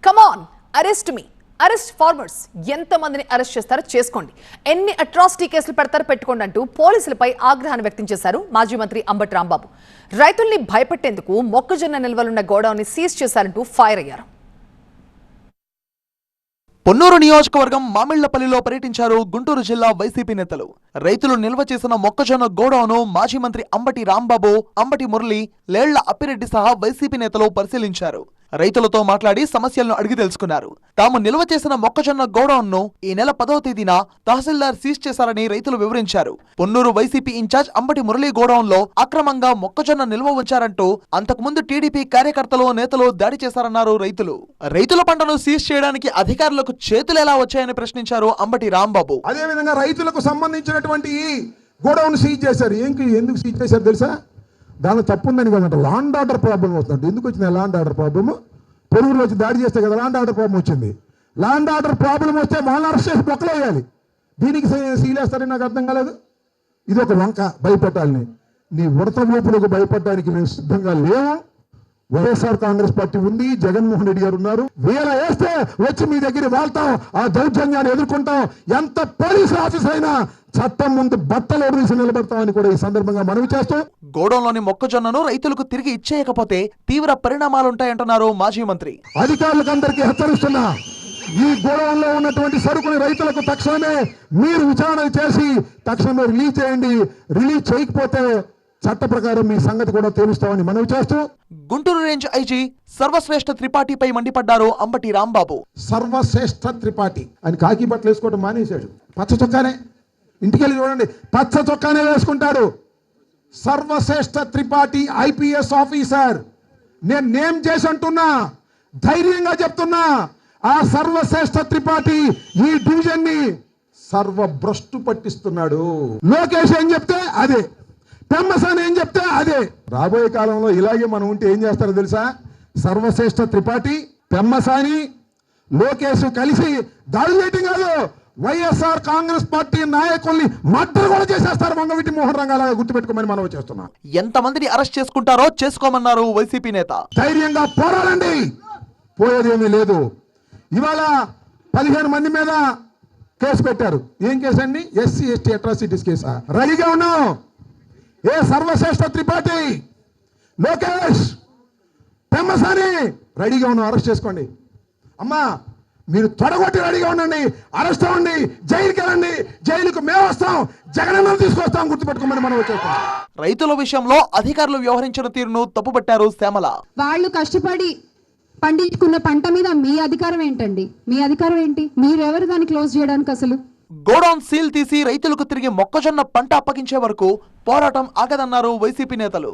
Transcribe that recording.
Come on arrest మీ arrest farmers ఎంతమందిని arrest చేస్తారో చేసుకోండి, ఎన్ని అట్రాసిటీ కేసులు పెడతారో పెట్టుకోండి అంటూ పోలీసులపై ఆగ్రహాన్ని వ్యక్తం చేశారు మాజీ మంత్రి అంబటి రాంబాబు. రైతుల్ని భయపెట్టేందుకు మొక్కజొన్న నిల్వలున్న గోడౌన్ ని సీజ్ చేశారంటూ ఫైర్ అయ్యారు. పొన్నూరు నియోజకవర్గం మామిళ్లపల్లిలో పర్యటించారు గుంటూరు జిల్లా వైసీపీ నేతలు. రైతులు నిల్వ చేసిన మొక్కజొన్న గోడౌను మాజీ మంత్రి అంబటి రాంబాబు, అంబటి మురళి, లేళ్ల అప్పిరెడ్డి సహా వైసీపీ నేతలు పరిశీలించారు. రైతులతో మాట్లాడి సమస్యలను అడిగి తెలుసుకున్నారు. తాము నిల్వ చేసిన మొక్కజొన్న గోడౌన్ను ఈ నెల 10వ తేదీన తహసీల్దార్ సీజ్ చేశారని రైతులు వివరించారు. పొన్నూరు వైసీపీ ఇన్ఛార్జ్ అంబటి మురళి గోడౌన్లో అక్రమంగా మొక్కజొన్న నిల్వ ఉంచారంటూ అంతకుముందు టీడీపీ కార్యకర్తలు, నేతలు దాడి చేశారన్నారు రైతులు. రైతుల పంటను సీజ్ చేయడానికి అధికారులకు చేతులు ఎలా వచ్చాయని ప్రశ్నించారు అంబటి రాంబాబు. అదేవిధంగా రైతులకు సంబంధించినటువంటి గోడౌన్ సీజ్ చేశారు. ఎందుకు సీజ్ చేశారు తెలుసా? దానిలో తప్పు ఉందని కదంట. లాండ్ ఆర్డర్ ప్రాబ్లం వస్తుందంట. ఎందుకు వచ్చింది లాండ్ ఆర్డర్ ప్రాబ్లమ్? పొరుగురు వచ్చి దాడి చేస్తే కదా లాండ్ ఆర్డర్ ప్రాబ్లం వచ్చింది. లాండ్ ఆర్డర్ ప్రాబ్లం వస్తే వాళ్ళని అరెస్ట్ చేసి బొక్కలు వేయాలి. దీనికి సీలేస్తారని నాకు అర్థం కాలేదు. ఇది ఒక వంక, భయపెట్టాలని. నీ ఉడత ఊపులకు భయపడడానికి మేము సిద్ధంగా లేవు. వైఎస్ఆర్ కాంగ్రెస్ పార్టీ ఉంది, జగన్మోహన్ రెడ్డి గారు ఉన్నారు. వీళ్ళ వేస్తే వచ్చి మీ దగ్గర వాళ్తాం, ఆ దౌర్జన్యాన్ని ఎదుర్కొంటాం. ఎంత పోలీసు ఆఫీసర్ అయినా చట్టం ముందు బట్టలు తీసి నిలబడతామని కూడా ఈ సందర్భంగా మనవి చేస్తూ, గోడౌన్లోని మొక్కజొన్నను రైతులకు తిరిగి ఇచ్చేయకపోతే తీవ్ర పరిణామాలుంటాయంటున్నారు మాజీ మంత్రి. అధికారులకు అందరికీ హెచ్చరిస్తున్నా, ఈ గోడౌన్లో ఉన్నటువంటి సరుకుని రైతులకు తక్షణమే మీరు విచారణ చేసి తక్షణమే రిలీజ్ చేయండి. రిలీజ్ చేయకపోతే చట్ట ప్రకారం మీ సంగతి కూడా తెలుస్తామని మనవి చేస్తూ, గుంటూరు రేంజ్ ఐజీ సర్వశ్రేష్ఠ త్రిపాఠిపై మండిపడ్డారు అంబటి రాంబాబు. సర్వశ్రేష్ఠ త్రిపాఠి అని కాకి బట్టలు వేసుకోవడం మానేశాడు. పచ్చ చొక్కానే, ఇంటికెళ్ళి చూడండి, పచ్చ చొక్కానే వేసుకుంటాడు. Sarvashreshtha Tripathi IPS officer. నేను నేమ్ చేసి అంటున్నా, ధైర్యంగా చెప్తున్నా, ఆ సర్వశ్రేష్ఠ త్రిపాఠి ఈ డివిజన్ ని సర్వభ్రష్టు పట్టిస్తున్నాడు. లోకేష్ ఏం చెప్తే అదే, పెమ్మసాని ఏం చెప్తే అదే. రాబోయే కాలంలో ఇలాగే మనం ఉంటే ఏం చేస్తారో తెలుసా? సర్వశ్రేష్ఠ త్రిపాఠి, పెమ్మసాని, లోకేష్ కలిసి దాడి చేయటం కాదు, వైఎస్ఆర్ కాంగ్రెస్ పార్టీ నాయకుల్ని మర్డర్ కూడా చేసేస్తారు. మంగవీటి మోహన్ రంగాలాగా గుర్తుపెట్టుకోమని మనం చేస్తున్నాం. ఎంతమందిని అరెస్ట్ చేసుకుంటారో చేసుకోమన్నారు వైసీపీ నేత. ధైర్యంగా పోరాడండి, పోయేదేమీ లేదు. ఇవాళ 15 మంది మీద కేసు పెట్టారు. ఏం కేసు అండి? ఎస్సీ ఎస్టీ అట్రాసిటీస్ కేసా? రెడీగా ఉన్నాం. ఏ సర్వశ్రేష్ఠ త్రిపాఠి, లోకేష్, పెమ్మసాని రెడీగా ఉన్నాం, అరెస్ట్ చేసుకోండి. అమ్మా మీరు తొడగొట్టి రెడీగా ఉండండి, అరెస్ట్ అవ్వండి, జైలుకి వెళ్ళండి. జైలుకు మేము వస్తాం, జగనన్న తీసుకొస్తాం, గుర్తుపెట్టుకోమని మనం వచ్చేస్తాం. రైతుల విషయంలో అధికారులు వ్యవహరించిన తీరును తప్పుపట్టారు శ్యామల. వాళ్ళు కష్టపడి పండించుకున్న పంట మీద మీ అధికారం ఏంటండి? మీ అధికారం ఏంటి? మీరెవరు దాన్ని క్లోజ్ చేయడానికి? అసలు గోడౌన్ సీల్ తీసి రైతులకు తిరిగి మొక్కజొన్న పంట అప్పగించే వరకు పోరాటం ఆగదన్నారు వైసీపీ నేతలు.